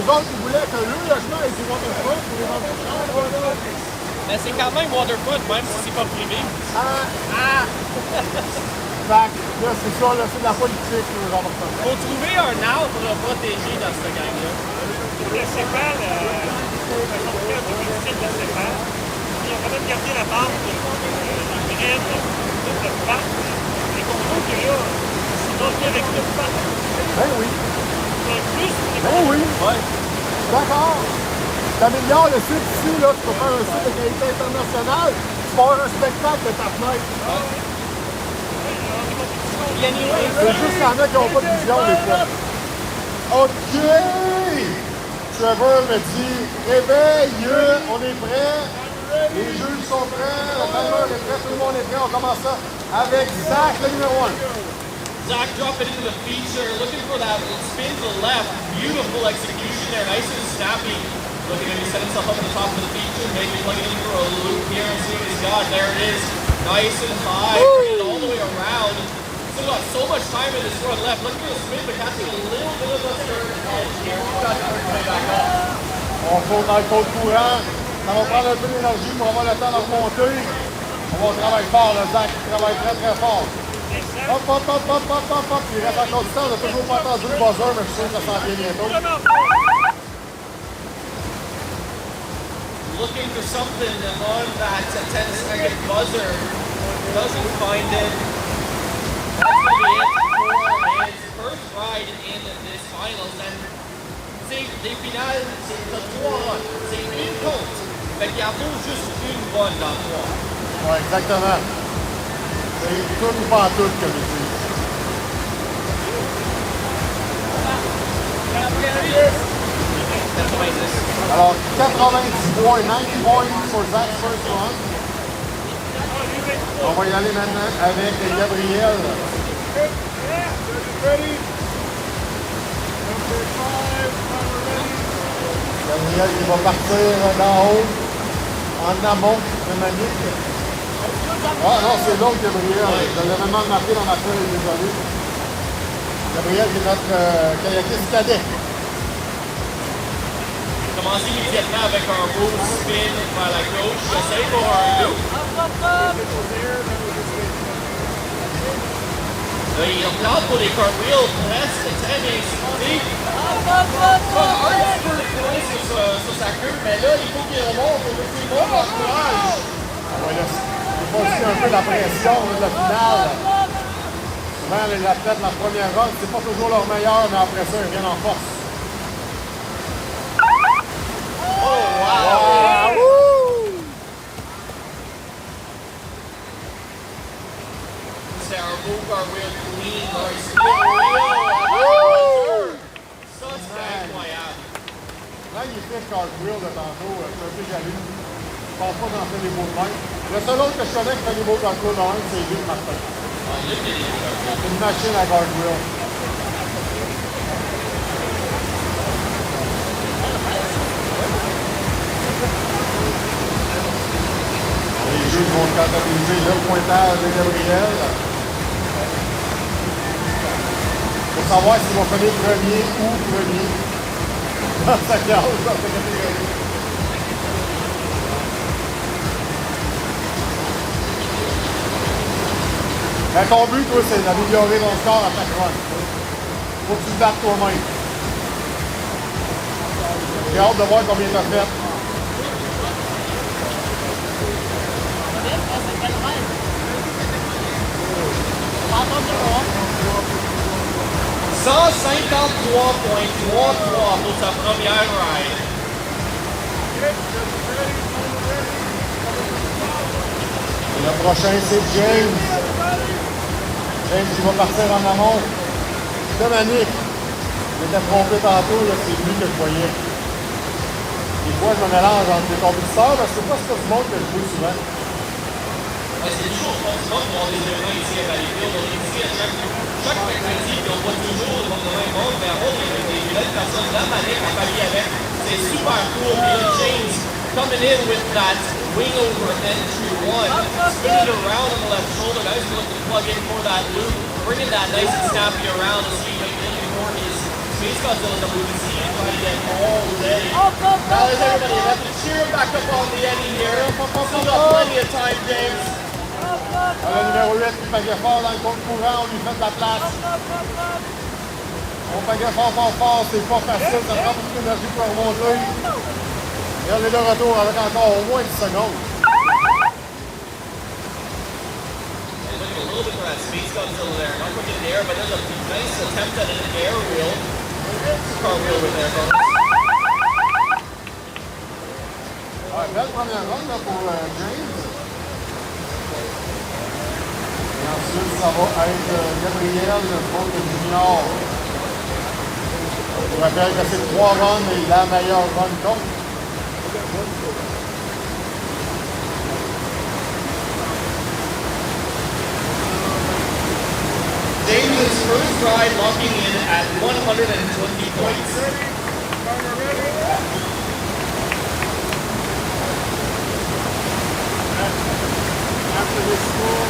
Les autres, ils voulaient que le logement ait du waterfront pour les entreprises. Mais c'est quand même waterfront, même si c'est pas privé. Fait que là, c'est ça, là, c'est de la politique, les entreprises. Faut trouver un arbre protégé dans cette gang-là. La CEPAL, en tout cas, du ministère de la CEPAL, ils ont quand même gardé la barre de graines, de le parc, et qu'on voit que là, c'est pas bien avec le parc. Ben oui. Plus, Ben oui. Ouais. D'accord. T'améliores le site ici, là, tu peux faire un site de qualité internationale, tu peux avoir un spectacle de ta fenêtre. Anyway, C'est juste qu'il y en a qui n'ont pas de vision, des fois. OK! Trevor me dit, réveille, on est prêt. Les juges sont prêts, le timer est prêt, tout le monde est prêt. On commence ça avec Zach, le numéro 1. Zach dropping into the feature, looking for that spin to the left. Beautiful execution there, nice and snappy. Looking to set himself up at the top of the feature, maybe plugging in for a loop here and see what he's got. There it is, nice and high, bringing it all the way around. Still got so much time in this one left. Looking for the spin, but catching a little bit of a third edge here. Got to play back up. On tourne dans le code courant. Ça va prendre un peu d'énergie pour avoir le temps de remonter. On travaille fort, le Zach travaille très très fort. Hop, hop, hop, hop, hop, hop, hop. Il reste encore du temps, on n'a toujours pas entendu le buzzer, mais je suis sûr que ça s'en vient bientôt. Looking for something on that 10-second buzzer. Doesn't find it. That's going to be it for his first ride in this finals. And c'est des finales, c'est le 3 runs. C'est une compte. Fait qu'il en faut juste une bonne dans le 3. Oui, exactement. C'est tout ou pas tout, comme ils disent. Alors, 90 points, 90 points pour Zach's first run. On va y aller maintenant avec Gabriel. Gabriel qui va partir d'en haut, en amont de Manique. Ah non, c'est l'autre Gabriel. Je l'ai vraiment remarqué dans ma feuille, désolé. Gabriel qui est notre kayakiste cadet. Commence immédiatement avec un beau spin vers la gauche. J'essaie pour un loop. Là, il regarde pour les cartwheels, presque très bien exécuté. Comme un petit peu coulé sur sa queue, mais là, il faut qu'il remonte, il faut qu'il monte en courage. Ah ouais, là, il faut aussi un peu la pression de la finale. Souvent, les athlètes, la première run, c'est pas toujours leur meilleur, mais après ça, ils reviennent en force. Wow! C'est un beau cartwheel clean dans un split wheel. Ça, c'est incroyable. Là, il fait cartwheel de tantôt, je suis un peu jaloux. Je pense pas d'en faire des beaux de même. Le seul autre que je connais qui fait des beaux cartwheels dans un, c'est Luc Martin. C'est une machine à cartwheel. Les juges vont comptabiliser le pointage de Gabriel. Pour savoir s'il va finir premier ou premier dans sa classe, dans sa catégorie. Ben, ton but, toi, c'est d'améliorer ton score à chaque run. Faut que tu te battes toi-même. J'ai hâte de voir combien t'as fait. $153.33 pour sa première ride. Le prochain, c'est James. James, il va partir en amont. Dominique. Il était trompé tantôt, là, c'est lui que je voyais. Des fois, je me mélange entre les compétiteurs, parce que c'est pas ce monde que je joue souvent. C'est toujours possible pour des événements ici à Valleyfield. On est ici à chaque mercredi, puis on voit toujours le même monde, mais on voit des nouvelles personnes de la manière à pallier avec. C'est super cool. Puis là, James coming in with that wing over entry one, spinning it around on the left shoulder. Guys are looking to plug in for that loop, bringing that nice and snappy around to see maybe for his Space Godzilla that we've been seeing fighting it all day. Now there's everybody left to cheer back up on the ending here. Still got plenty of time, James. Le numéro 8 qui pagait fort dans le compte courant, on lui fait de la place. On pagait fort, c'est pas facile, ça prend beaucoup d'énergie pour remonter. Et on est de retour avec encore au moins 10 secondes. Looking a little bit for that Space Godzilla there. Not quick in the air, but there's a nice attempt at an aerial. Cartwheel with there, folks. Ouais, belle première run là, pour James. Et ensuite, ça va être Gabriel contre Junior. Je vous rappelle que c'est 3 runs et la meilleure run compte. James' first ride locking in at 120 points. After this score,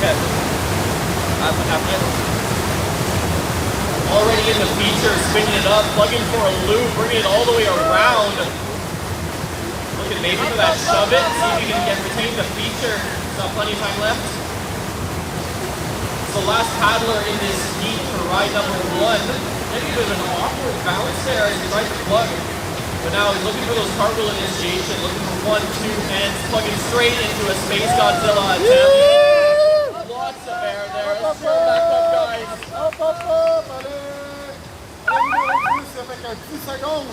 Okay. Already in the feature, spinning it up, plugging for a loop, bringing it all the way around. Looking maybe for that shove it, see if he can retain the feature. Still plenty of time left. The last paddler in this heat for ride number 1. Maybe a bit of an awkward balance there as he tried to plug. But now he's looking for those cartwheel initiation, looking for 1, 2 ends, plugging straight into a Space Godzilla attempt. Lots of air there. Let's cheer back up, guys. Hop, allez! Le numéro 10 avec 10 secondes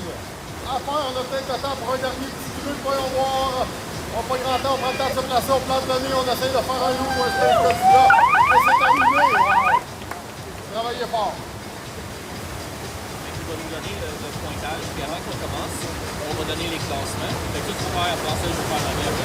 à faire. On a peut-être le temps pour un dernier petit truc. Voyons voir. On n'a pas grand temps, on prend le temps de se placer, on plante le nez, on essaye de faire un loup ou un Space Godzilla. Et c'est terminé. Wow. Travaillez fort. On va nous donner le pointage, puis avant qu'on commence, on va donner les classements. Fait que tout pour faire, après ça, je vais faire la même.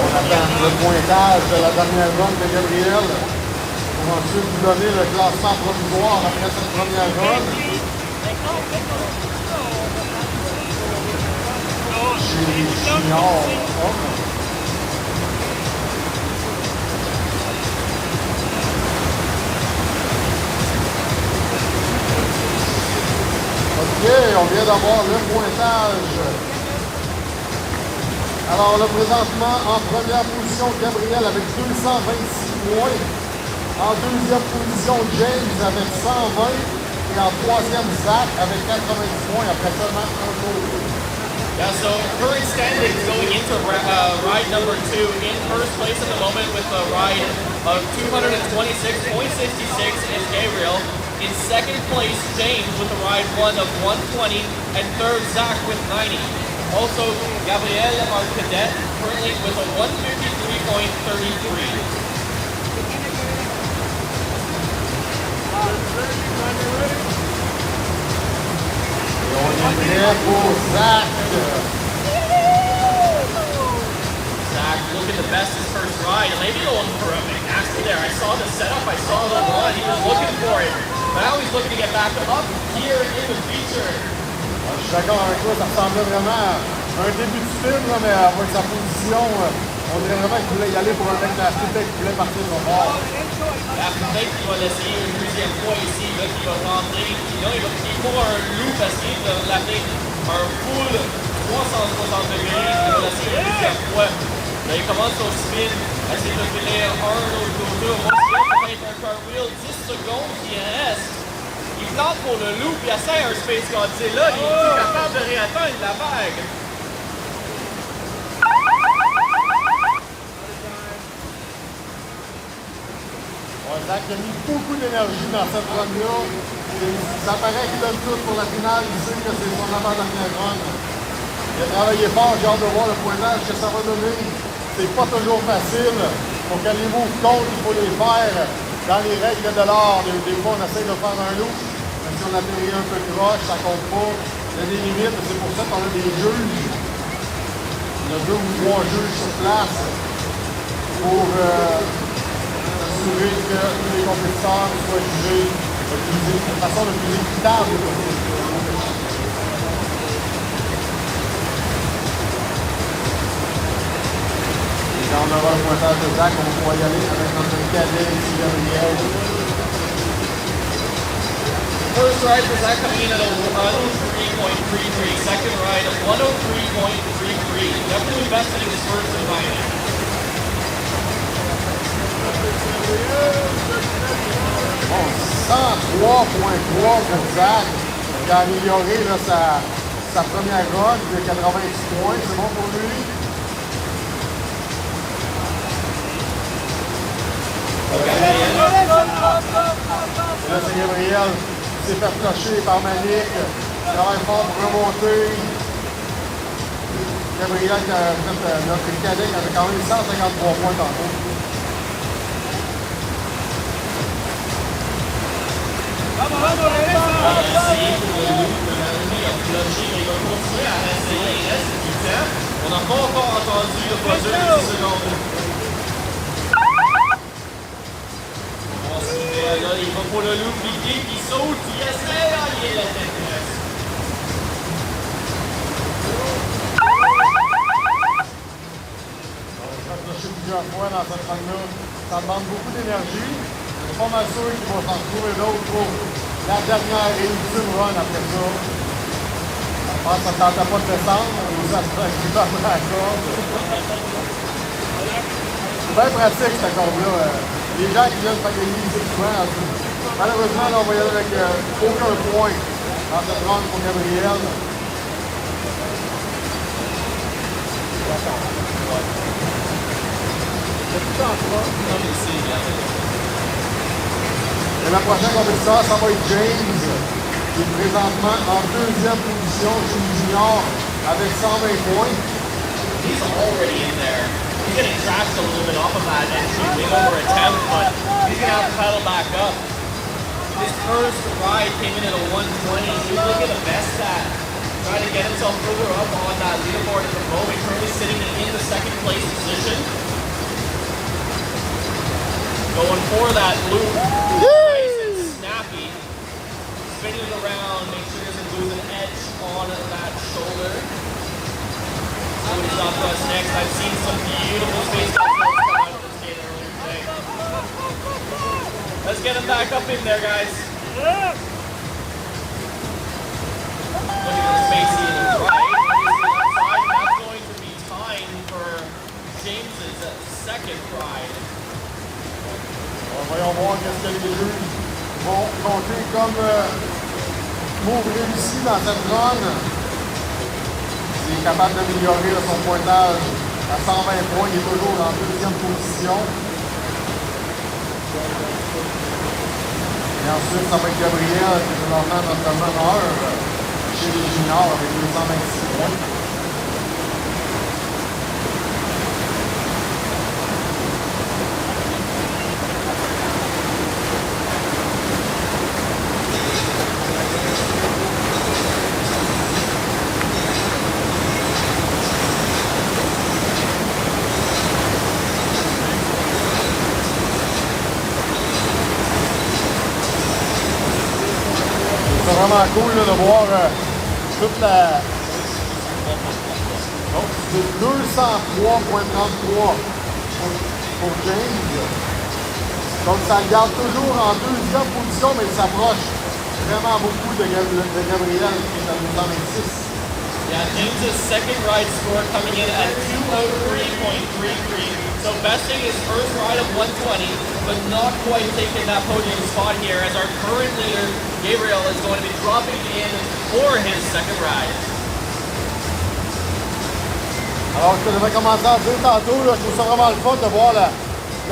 On attend le pointage de la dernière run de Gabriel pour ensuite vous donner le classement provisoire après cette première run. Chez Junior. OK, on vient d'avoir le pointage. Alors là, présentement, en première position, Gabriel avec 226 points. En deuxième position, James avec 120. Et en troisième, Zach avec 90 points après seulement un tour. Yeah, so current standings going into ride number 2. In first place at the moment with a ride of 226.66 is Gabriel. In second place, James with a ride 1 of 120. And third, Zach with 90. Also, Gabriel, our cadet, currently with a 153.33. Et on est prêt pour Zach. Zach looking the best his first ride. Maybe going for a big master there. I saw the setup, I saw the run. He was looking for it. Now he's looking to get back up here in the feature. Je suis d'accord avec toi, ça ressemblait vraiment à un début de film, là, mais avec sa position, on dirait vraiment qu'il voulait y aller pour un mec master, peut-être qu'il voulait partir de son bord. Peut-être qu'il va l'essayer une deuxième fois ici, là, qu'il va rentrer. Sinon, il faut un loop, essayer de l'amener un full 360 degrés. Il va l'essayer une deuxième fois. Là, il commence au spin, essayer de finir un autre côté. Moi, si on peut un cartwheel, 10 secondes qui reste. Il plante pour le loop, il essaie un Space Godzilla, il est capable de réatteindre la vague. Ouais, Zach a mis beaucoup d'énergie dans cette run-là. Ça paraît qu'il donne tout pour la finale. Il sait que c'est son avant-dernière run. Il a travaillé fort, j'ai hâte de voir le pointage que ça va donner. C'est pas toujours facile. Pour que les moves comptent, il faut les faire dans les règles de l'art. Des fois, on essaie de faire un loop. Mais si on atterrit un peu croche, ça compte pas. Il y a des limites. C'est pour ça qu'on a des juges. On a 2 ou 3 juges sur place pour assurer que tous les compétiteurs soient jugés de façon le plus équitable possible. voir le pointage de Zach. On va y aller avec notre cadet ici, Gabriel. First ride for Zach coming in at a 103.33. Second ride at 103.33. Definitely invested in his first environment. Bon, 103.3 pour Zach. Il a amélioré là, sa première run de 86 points. C'est bon pour lui. Et là, c'est Gabriel qui s'est fait flusher par Malik. Travaille fort pour remonter. Gabriel, qui a fait notre cadet, qui avait quand même 153 points tantôt. On n'a pas encore entendu le buzzer de 10 secondes. Là, il va pour le loop, il kick, il saute, il essaie, il est la tête. On va se flusher plusieurs fois dans cette run-là. Ça demande beaucoup d'énergie. Je suis pas mal sûr qu'il va s'en trouver d'autres pour la dernière et ultime run après ça. Je pense que ça ne tentait pas de descendre, ou ça se fait qu'il va prendre la corde. C'est bien pratique cette corde-là. Les gens qui viennent faire des lignes souvent, malheureusement, là, on va y aller avec aucun point dans cette run pour Gabriel. Et la prochaine compétiteur, ça va être James, qui est présentement en deuxième position chez les juniors avec 120 points. He's already in there. He's getting trashed a little bit off of that entry wing over attempt, but he's going to have to pedal back up. His first ride came in at a 120. He was looking the best at trying to get himself further up on that leaderboard at the moment. Currently sitting in the second place position. Going for that loop. Nice and snappy. Spinning it around, make sure he doesn't lose an edge on that shoulder. Who's up to us next? I've seen some beautiful space come out of this skate earlier today. Let's get him back up in there, guys. Looking at the spacey in the right. Obviously left side, that's going to be time for James's second ride. Voyons voir qu'est-ce que les juges vont compter comme move réussi dans cette run. Il est capable d'améliorer son pointage à 120 points. Il est toujours en deuxième position. Et ensuite, ça va être Gabriel qui est présentement notre meneur chez les juniors avec 226 points. C'est vraiment cool là, de voir toute la... Donc, c'est 203.33 pour James. Donc, ça le garde toujours en deuxième position, mais il s'approche vraiment beaucoup de Gabriel qui est à 226. Yeah, James's second ride score coming in at 203.33. So besting his first ride of 120, but not quite taking that podium spot here as our current leader, Gabriel, is going to be dropping in for his second ride. Alors, ce que j'avais commencé à dire tantôt, là, je trouve ça vraiment le fun de voir la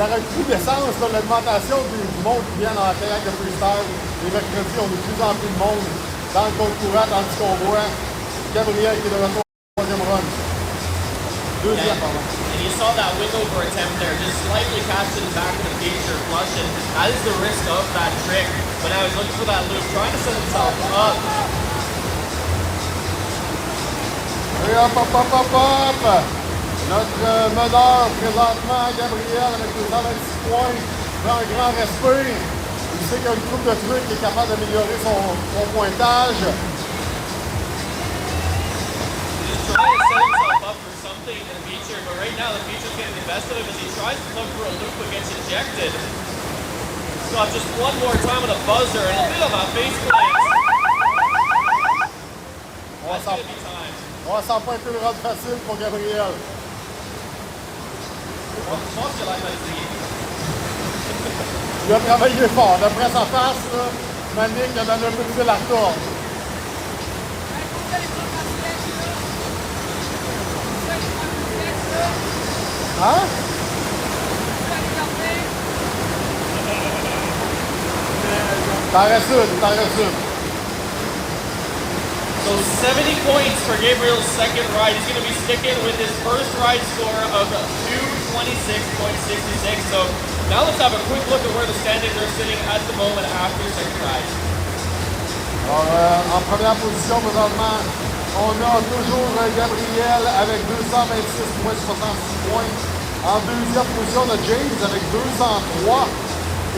recrudescence, l'augmentation du monde qui vient dans la kayak de freestyle. Les mercredis, on a de plus en plus de monde dans le compte courant, tandis qu'on voit Gabriel qui est de retour au troisième run. Deuxième, pardon. And you saw that wing over attempt there, just slightly casted it back in the feature, flush, and that is the risk of that trick. But now he's looking for that loop, trying to set himself up. Et hop, hop, hop, hop, hop! Notre meneur présentement, Gabriel, avec 226 points, prend un grand respect. Il sait qu'il y a une troupe de trucs qui est capable d'améliorer son pointage. He's trying to set himself up for something something in the feature, but right now the feature's getting the best of him as he tries to look for a loop but gets ejected. Got just one more time with a buzzer and a bit of a face plant. That's gonna be time. On s'en pas été le run facile pour Gabriel. Je pense que la fatigue. Il a travaillé fort. D'après sa face, là, Manick a donné un peu de fil à retordre. Hein? T'en restes une, t'en restes une. So 70 points for Gabriel's second ride. He's going to be sticking with his first ride score of 226.66. So now let's have a quick look at where the standings are sitting at the moment after second ride. Alors, en première position, présentement, on a toujours Gabriel avec 226,66 points. En deuxième position, on a James avec 203.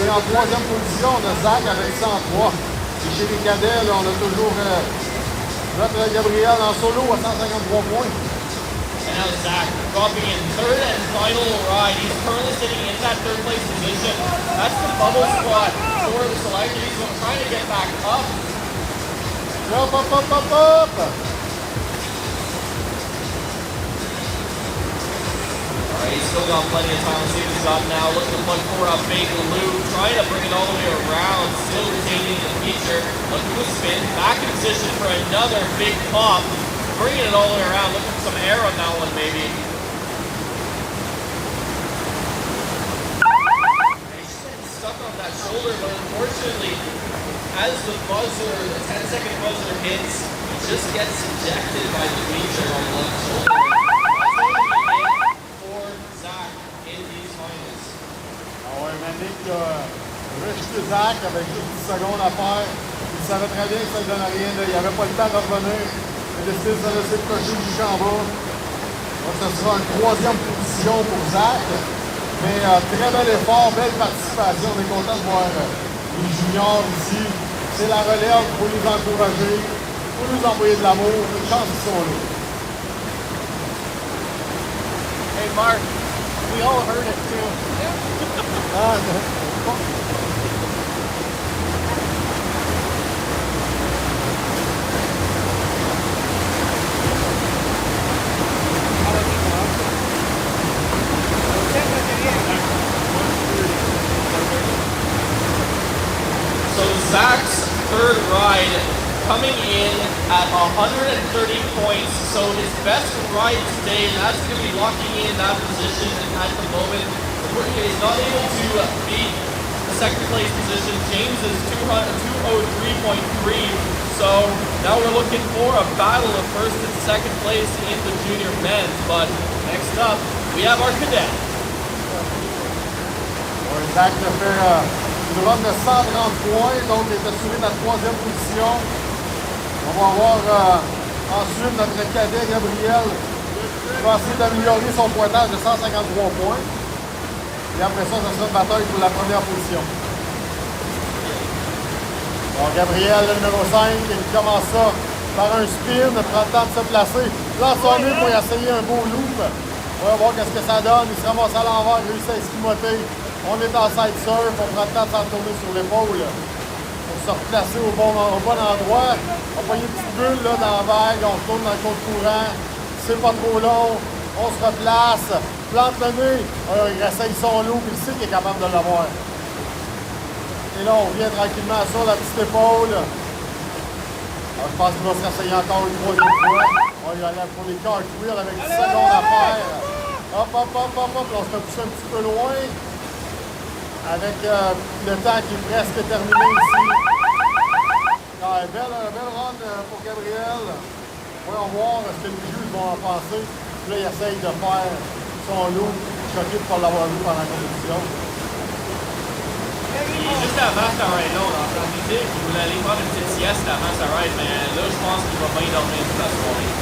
Et en troisième position, on a Zach avec 103. Et chez les cadets, là, on a toujours notre Gabriel en solo à 153 points. And now Zach dropping in third and final ride. He's currently sitting in that third place position. That's the bubble spot for the selector. He's trying to get back up. Up, up, up, up, up! Alright, he's still got plenty of time. Let's see what he's got now. Looking to look for a big loop. Trying to bring it all the way around. Still retaining the feature. Looking to spin. Back in position for another big pop. Bringing it all the way around. Looking for some air on that one, maybe. He's getting stuck on that shoulder, but unfortunately, as the buzzer, the 10-second buzzer hits, he just gets ejected by the feature on the left shoulder. Manick a rejeté Zach avec juste 10 secondes à faire. Il savait très bien que ça ne donnait rien. Il n'avait pas le temps de revenir. Il a décidé de se laisser cocher jusqu'en bas. Donc, ce sera une troisième position pour Zach. Mais très bel effort, belle participation. On est content de voir les juniors ici. C'est la relève, il faut les encourager. Il faut nous envoyer de l'amour. Une chance qu'ils sont là. Hey Mark, we all heard it too. So Zach's third ride coming in at 130 points. So his best ride today, that's going to be locking in that position at the moment. He's not able to beat the second place position. James is 203.3. So now we're looking for a battle of first and second place in the junior men's. But next up, we have our cadet. Zach a fait une run de 130 points, donc il est assuré de la troisième position. On va avoir ensuite notre cadet Gabriel qui va essayer d'améliorer son pointage de 153 points. Et après ça, ça sera une bataille pour la première position. Bon, Gabriel, le numéro 5, il commence ça par un spin, prend le temps de se placer. Lance son nez pour essayer un beau loop. On va voir qu'est-ce que ça donne. Il se ramasse à l'envers, il réussit à esquimoter. On est en side surf, on prend le temps de s'en tourner sur l'épaule pour se replacer au bon endroit. On prend une petite bulle là, dans la vague, on tourne dans le contre-courant. C'est pas trop long, on se replace, plante le nez, il essaye son loop, il sait qu'il est capable de l'avoir. Et là, on revient tranquillement sur la petite épaule. Alors, je pense qu'il va se réessayer encore une troisième fois. On y allait pour les cartwheels avec 10 secondes à faire. Hop, hop, hop, hop, hop. Là, on se fait pousser un petit peu loin. Avec le temps qui est presque terminé ici. Belle run pour Gabriel. Voyons voir ce que les juges vont en penser. Puis là, il essaye de faire son loup, choqué de ne pas l'avoir vu pendant la compétition. Il est juste avant sa ride, là, on a entendu dire qu'il voulait aller prendre une petite sieste avant sa ride, mais là, je pense qu'il va bien dormir toute la soirée.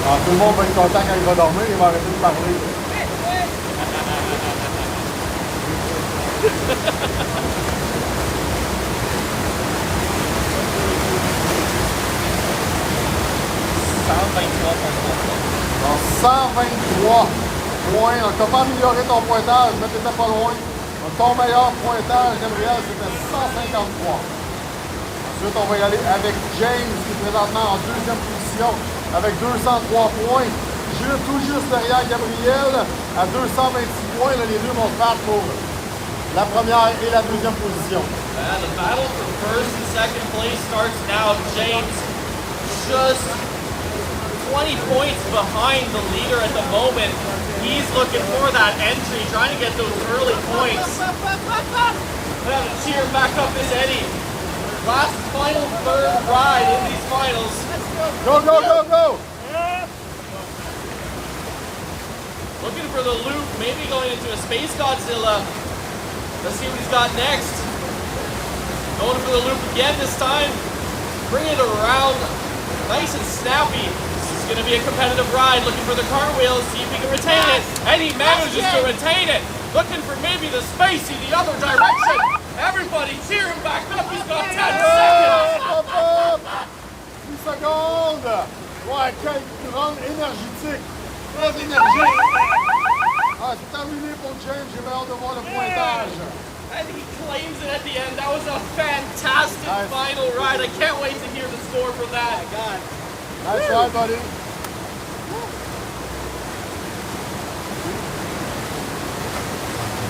Alors, tout le monde va être content quand il va dormir, il va arrêter de parler. 123 points. Donc, tu n'as pas amélioré ton pointage, mais tu n'étais pas loin. Donc, ton meilleur pointage, Gabriel, c'était 153. Ensuite, on va y aller avec James, qui est présentement en deuxième position, avec 203 points. Tout juste derrière Gabriel, à 226 points. Là, les deux vont se battre pour la première et la deuxième position. The battle for first and second place starts now. James just 20 points behind the leader at the moment. He's looking for that entry, trying to get those early points. We'll have to cheer him back up as Eddie. Last final third ride in these finals. Go, go, go, go! Looking for the loop, maybe going into a Space Godzilla. Let's see what he's got next. Going for the loop again this time. Bring it around nice and snappy. This is going to be a competitive ride. Looking for the cartwheels, see if he can retain it. And he manages to retain it. Looking for maybe the spacey the other direction. Everybody cheer him back up. He's got 10 seconds. Hop, hop. 10 secondes. Ouais, quelle grande énergétique. Très énergique. Ah, c'est terminé pour James. J'ai hâte de voir le pointage. And he claims it at the end. That was a fantastic final ride. I can't wait to hear the score for that. Oh my God. Nice ride, buddy.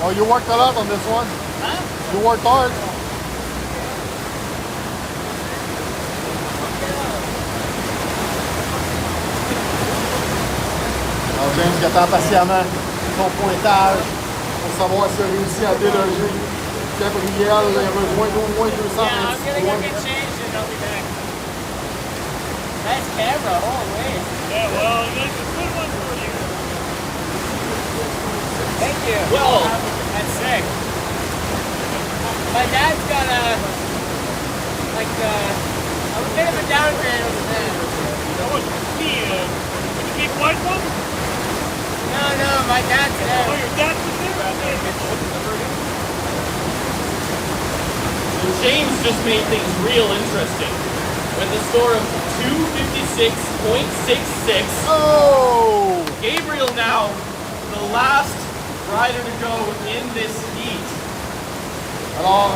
Oh, you worked a lot on this one. Huh? You worked hard. Alors James qui attend patiemment son pointage pour savoir s'il a réussi à déloger Gabriel. Il a besoin d'au moins 200 Yeah, I'm gonna go get changed and I'll be back. Nice camera, holy. Yeah, well, there's a good one for you. Thank you. Well, That's sick. My dad's got a, like, a bit of a downgrade over there. That was the big white one? No, my dad's Oh, there. your dad's in there? So James just made things real interesting with a score of 256.66. Oh! Gabriel now, the last rider to go in this heat. Alors,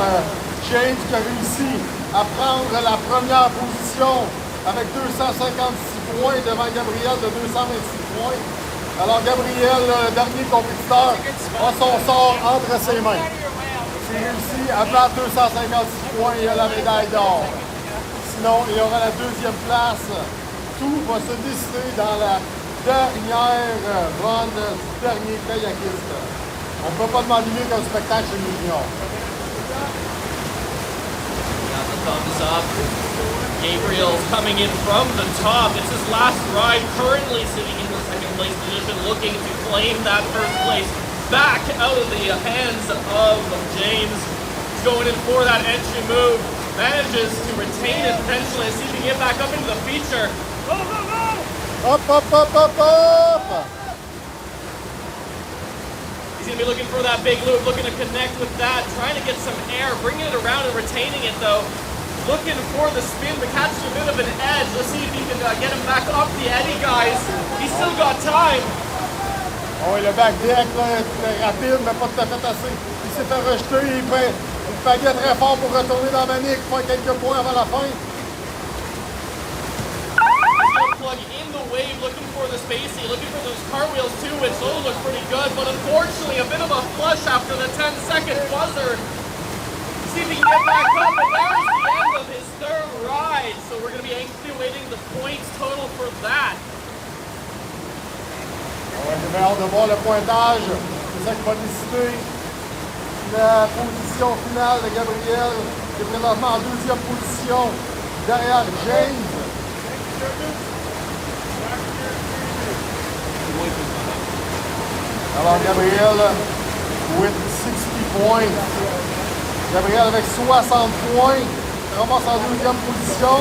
James qui a réussi à prendre la première position avec 256 points devant Gabriel de 226 points. Alors, Gabriel, le dernier compétiteur, a son sort entre ses mains. S'il réussit à battre 256 points, il a la médaille d'or. Sinon, il y aura la deuxième place. Tout va se décider dans la dernière run du dernier kayakiste. On ne peut pas demander mieux qu'un spectacle chez les juniors. Got the thumbs up. Gabriel's coming in from the top. It's his last ride, currently sitting in the second place position, looking to claim that first place back out of the hands of James. He's going in for that entry move. Manages to retain it potentially and see if he can get back up into the feature. Go, go, go! Up, up, up, up, up! He's going to be looking for that big loop, looking to connect with that, trying to get some air, bringing it around and retaining it though. Looking for the spin, but catching a bit of an edge. Let's see if he can get him back up the eddy, guys. He's still got time. Oh, oui, le back deck, là, est rapide, mais pas tout à fait assez. Il s'est fait rejeter, il pagait très fort pour retourner dans Manic, faire quelques points avant la fin. He's going to plug in the wave, looking for the spacey, looking for those cartwheels too, which those look pretty good, but unfortunately a bit of a flush after the 10-second buzzer. See if he can get back up, but there's the end of his third ride. So we're going to be anxiously awaiting the points total for that. Ouais, j'ai hâte de voir le pointage. C'est ça qui va décider la position finale de Gabriel, qui est présentement en deuxième position derrière James. Alors Gabriel with 60 points. Gabriel avec 60 points, ramasse en deuxième position.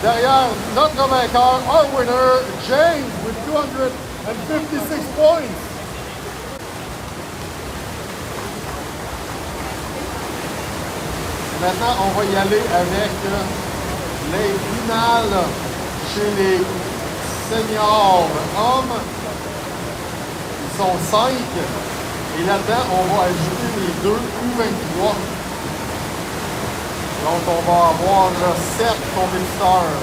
Derrière notre vainqueur, our winner, James, with 256 points. Maintenant, on va y aller avec les finales chez les seniors hommes. Ils sont 5. Et là-dedans, on va ajouter les 2 U23. Donc, on va avoir 7 compétiteurs.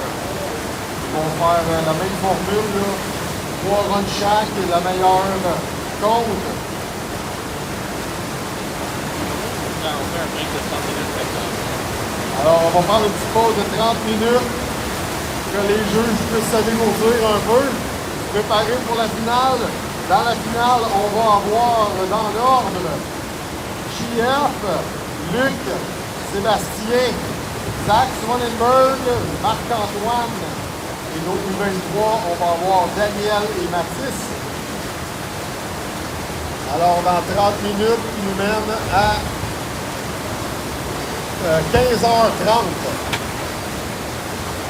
Ils vont faire la même formule, là. 3 runs chaque et la meilleure compte. Alors, on va prendre une petite pause de 30 minutes, que les juges puissent se dégourdir un peu, se préparer pour la finale. Dans la finale, on va avoir dans l'ordre JF, Luc, Sébastien, Zach Swanenberg, Marc-Antoine et nos U23, on va avoir Daniel et Mathis. Alors, dans 30 minutes, qui nous mène à 15h30.